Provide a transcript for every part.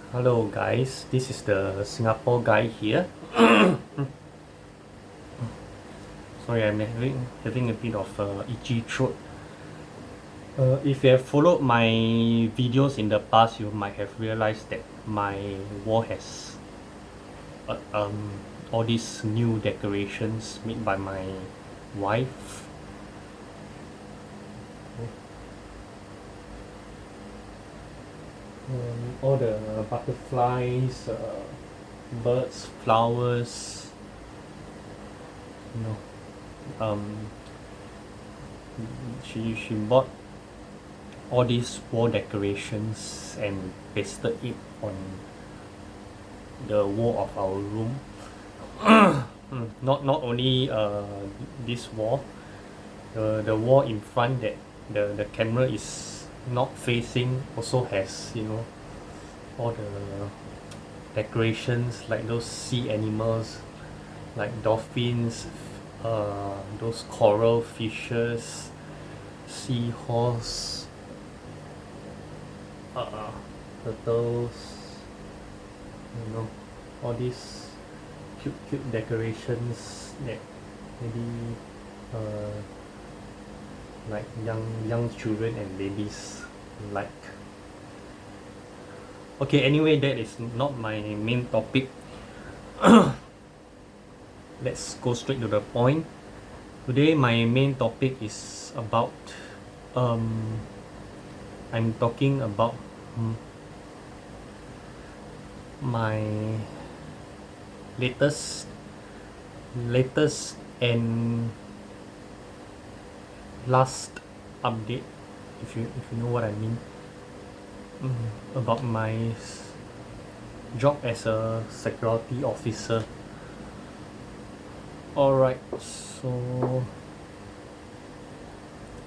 Hello guys, this is the Singapore guy here. Sorry, I'm having a bit of itchy throat. If you have followed my videos in the past, you might have realized that my wall has uh, um, all these new decorations made by my wife. All the butterflies, birds, flowers, you know. She bought all these wall decorations and pasted it on the wall of our room. Not only this wall, the wall in front that the camera is not facing also has, you know, all the decorations like those sea animals like dolphins, those coral fishes, seahorse, turtles, you know, all these cute decorations that maybe uh, like young children and babies like. Okay, anyway, that is not my main topic. Let's go straight to the point. Today my main topic is about I'm talking about my latest and last update, if you know what I mean, about my job as a security officer. Alright, so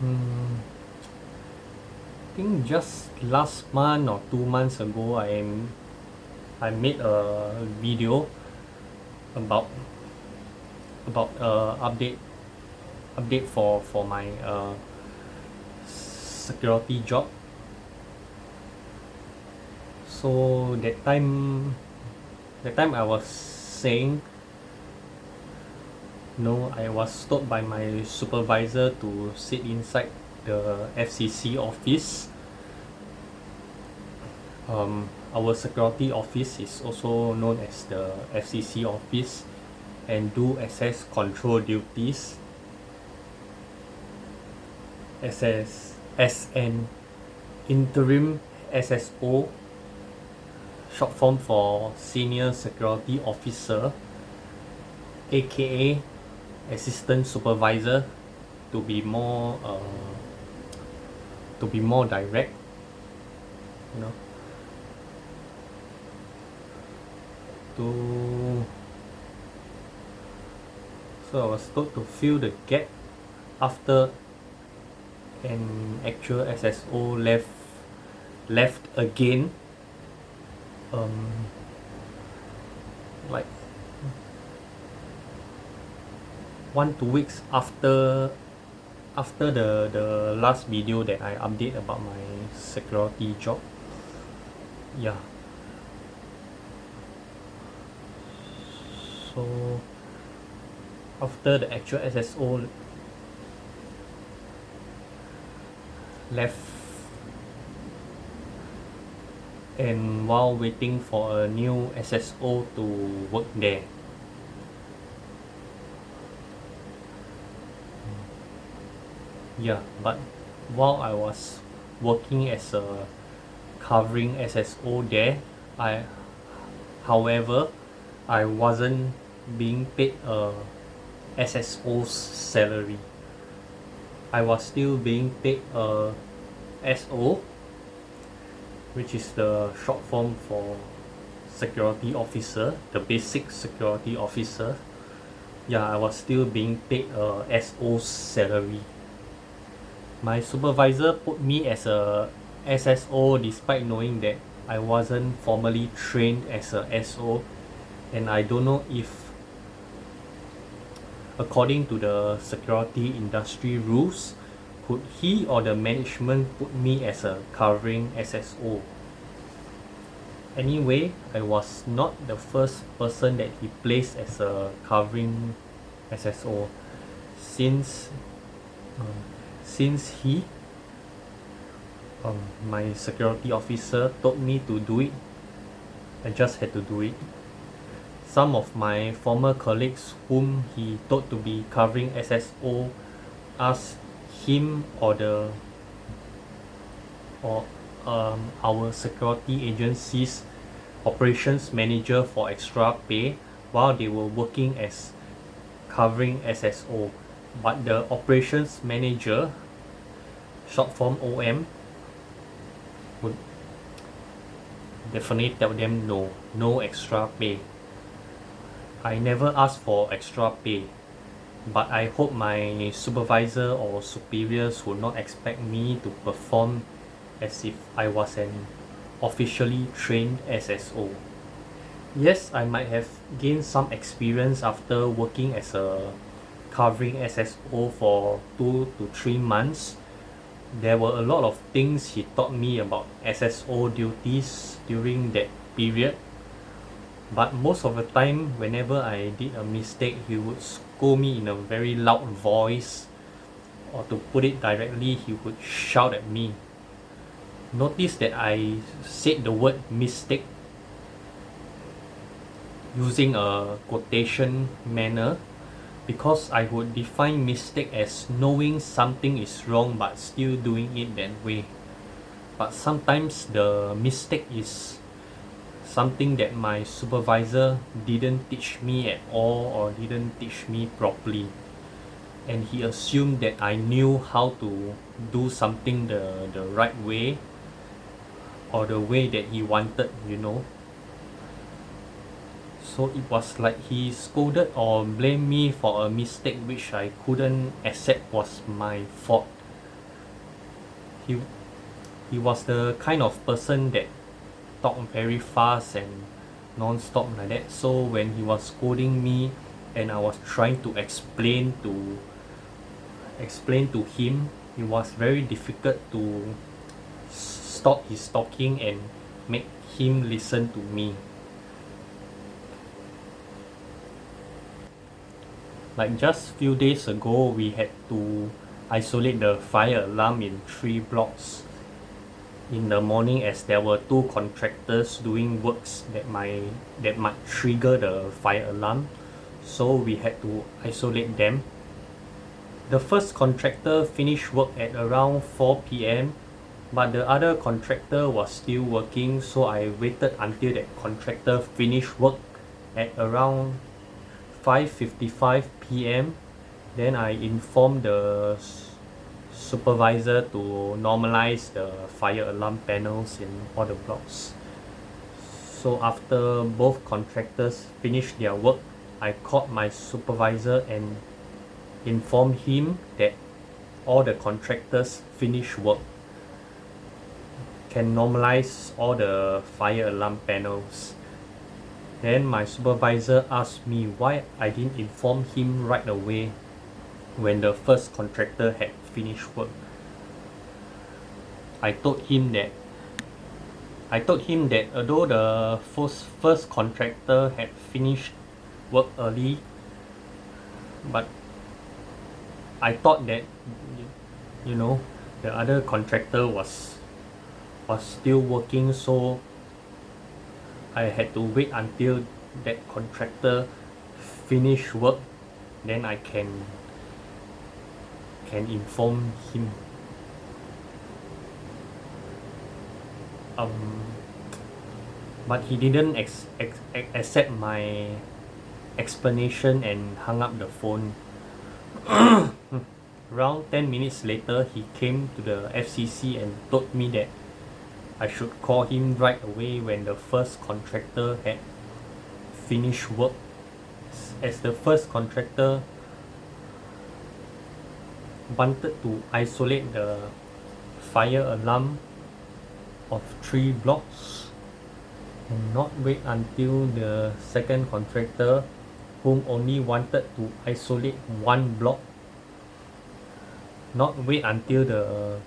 I think just last month or 2 months ago, I made a video about update for my security job. So that time I was saying, no, I was told by my supervisor to sit inside the FCC office. Our security office is also known as the FCC office, and do access control duties as an interim SSO, short form for senior security officer, aka assistant supervisor, to be more direct, you know. So I was told to fill the gap after an actual SSO left again, like 1-2 weeks after the last video that I update about my security job. Yeah, so after the actual SSO left, and while waiting for a new SSO to work there, yeah, but while I was working as a covering SSO there, however, I wasn't being paid a SSO's salary. I was still being paid a SO, which is the short form for security officer, the basic security officer. Yeah, I was still being paid a SO's salary. My supervisor put me as a SSO despite knowing that I wasn't formally trained as a SO, and I don't know if, according to the security industry rules, could he or the management put me as a covering SSO. Anyway, I was not the first person that he placed as a covering SSO. Since um, since he my security officer told me to do it, I just had to do it. Some of my former colleagues whom he told to be covering SSO asked him or our security agency's operations manager for extra pay while they were working as covering SSO. But the operations manager, short form OM, would definitely tell them no, no extra pay. I never asked for extra pay, but I hope my supervisor or superiors would not expect me to perform as if I was an officially trained SSO. Yes, I might have gained some experience after working as a covering SSO for 2 to 3 months. There were a lot of things he taught me about SSO duties during that period, but most of the time, whenever I did a mistake, he would scold me in a very loud voice, or to put it directly, he would shout at me. Notice that I said the word mistake using a quotation manner because I would define mistake as knowing something is wrong but still doing it that way. But sometimes the mistake is something that my supervisor didn't teach me at all or didn't teach me properly, and he assumed that I knew how to do something the right way or the way that he wanted. So it was like he scolded or blamed me for a mistake which I couldn't accept was my fault. He, he was the kind of person that talked very fast and non-stop like that. So when he was scolding me and I was trying to explain to him, it was very difficult to stop his talking and make him listen to me. Like just few days ago, we had to isolate the fire alarm in 3 blocks in the morning as there were 2 contractors doing works that might trigger the fire alarm. So we had to isolate them. The first contractor finished work at around 4 p.m. but the other contractor was still working, so I waited until that contractor finished work at around 5:55 p.m. Then I informed the supervisor to normalize the fire alarm panels in all the blocks. So after both contractors finished their work, I called my supervisor and informed him that all the contractors finished work, can normalize all the fire alarm panels. Then my supervisor asked me why I didn't inform him right away when the first contractor had finished work. I told him that although the first contractor had finished work early, but I thought that the other contractor was still working, so I had to wait until that contractor finish work, then I can inform him. But he didn't accept my explanation and hung up the phone. Around 10 minutes later, he came to the FCC and told me that I should call him right away when the first contractor had finished work, as the first contractor wanted to isolate the fire alarm of 3 blocks and not wait until the second contractor, whom only wanted to isolate 1 block, not wait until the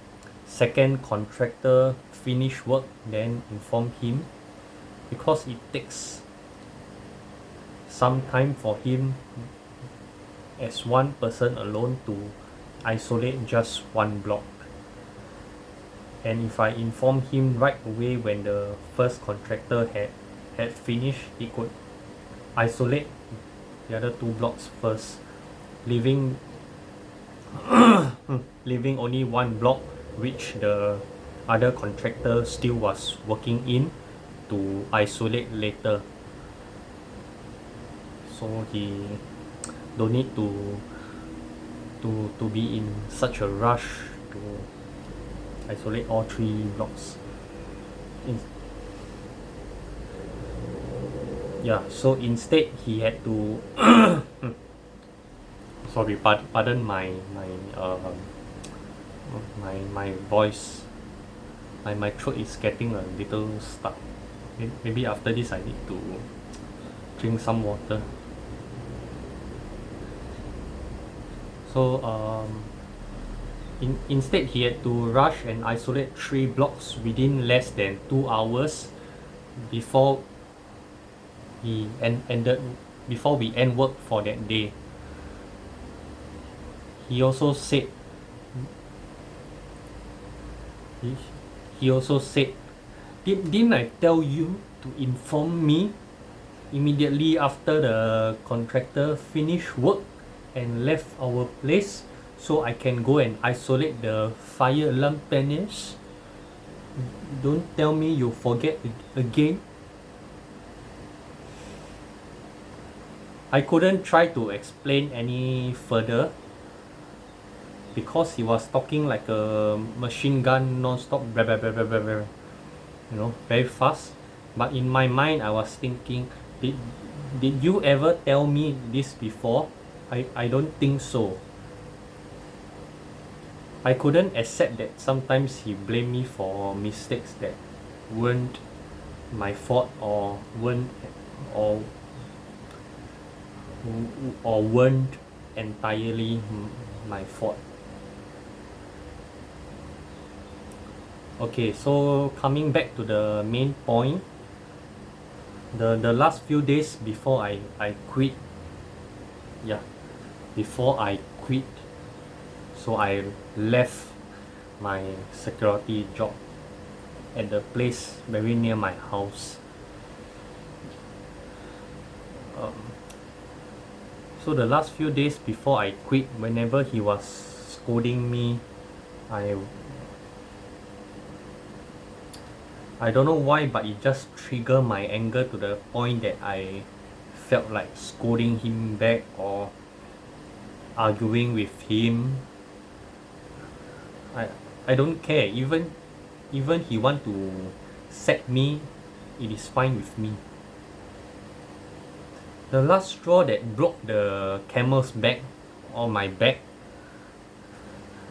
second contractor finish work then inform him. because it takes some time for him as one person alone to isolate just one block. And if I inform him right away when the first contractor had finished, he could isolate the other two blocks first, leaving leaving only one block which the other contractor still was working in to isolate later. So he don't need to be in such a rush to isolate all three blocks. Yeah, so instead he had to sorry, pardon my voice. My throat is getting a little stuck. Maybe after this I need to drink some water. So instead he had to rush and isolate 3 blocks within less than 2 hours before he ended before we end work for that day. He also said didn't I tell you to inform me immediately after the contractor finished work and left our place so I can go and isolate the fire alarm panels? Don't tell me you forget again. I couldn't try to explain any further because he was talking like a machine gun non-stop, blah, blah, blah, blah, blah, blah, you know, very fast. But in my mind I was thinking, did you ever tell me this before? I don't think so. I couldn't accept that sometimes he blamed me for mistakes that weren't my fault or weren't entirely my fault. Okay, so coming back to the main point, the last few days before I quit, before I quit, so I left my security job at the place very near my house. So the last few days before I quit, whenever he was scolding me, I don't know why, but it just triggered my anger to the point that I felt like scolding him back or arguing with him. I don't care. Even he want to sack me, it is fine with me. The last straw that broke the camel's back on my back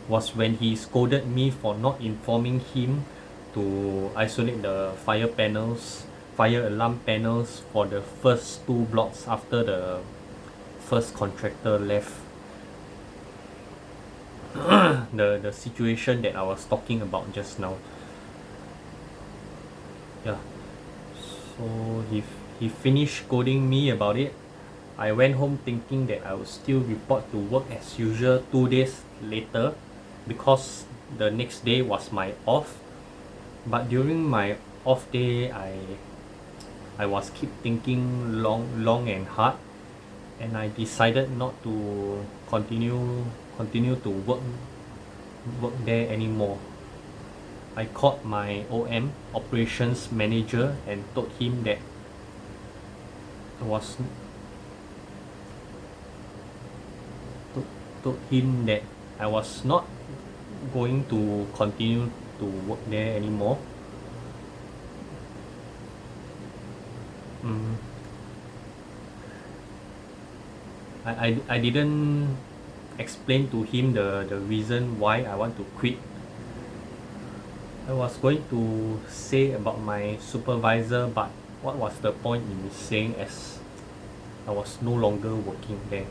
was when he scolded me for not informing him to isolate the fire alarm panels for the first 2 blocks after the first contractor left. the situation that I was talking about just now. Yeah. So he finished scolding me about it. I went home thinking that I would still report to work as usual 2 days later because the next day was my off. But during my off day, I was keep thinking long and hard, and I decided not to continue to work there anymore. I called my OM operations manager and told him that I was not going to continue to work there anymore. I didn't explain to him the reason why I want to quit. I was going to say about my supervisor, but what was the point in saying as I was no longer working there?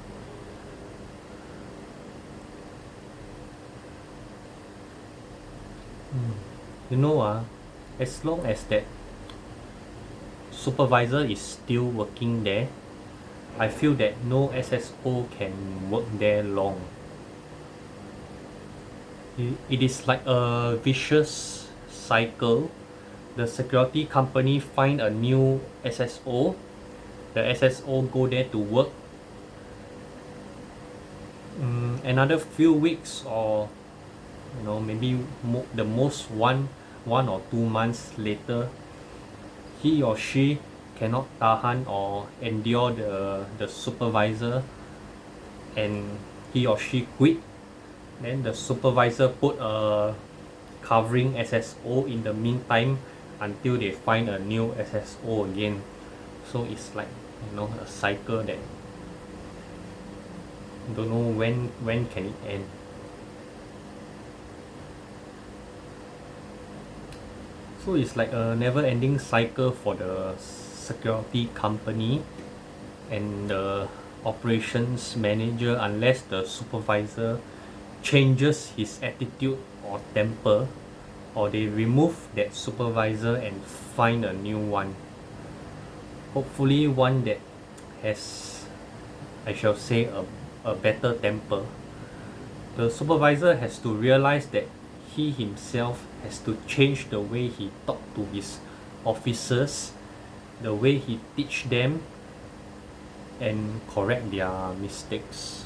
You know, as long as that supervisor is still working there, I feel that no SSO can work there long. It is like a vicious cycle. The security company find a new SSO, the SSO go there to work. Another few weeks or maybe the most 1 or 2 months later, he or she cannot tahan or endure the supervisor, and he or she quit. Then the supervisor put a covering SSO in the meantime until they find a new SSO again. So it's like a cycle that don't know when can it end. So it's like a never-ending cycle for the security company and the operations manager, unless the supervisor changes his attitude or temper, or they remove that supervisor and find a new one. Hopefully one that has, I shall say, a better temper. The supervisor has to realize that he himself has to change the way he talk to his officers, the way he teach them, and correct their mistakes.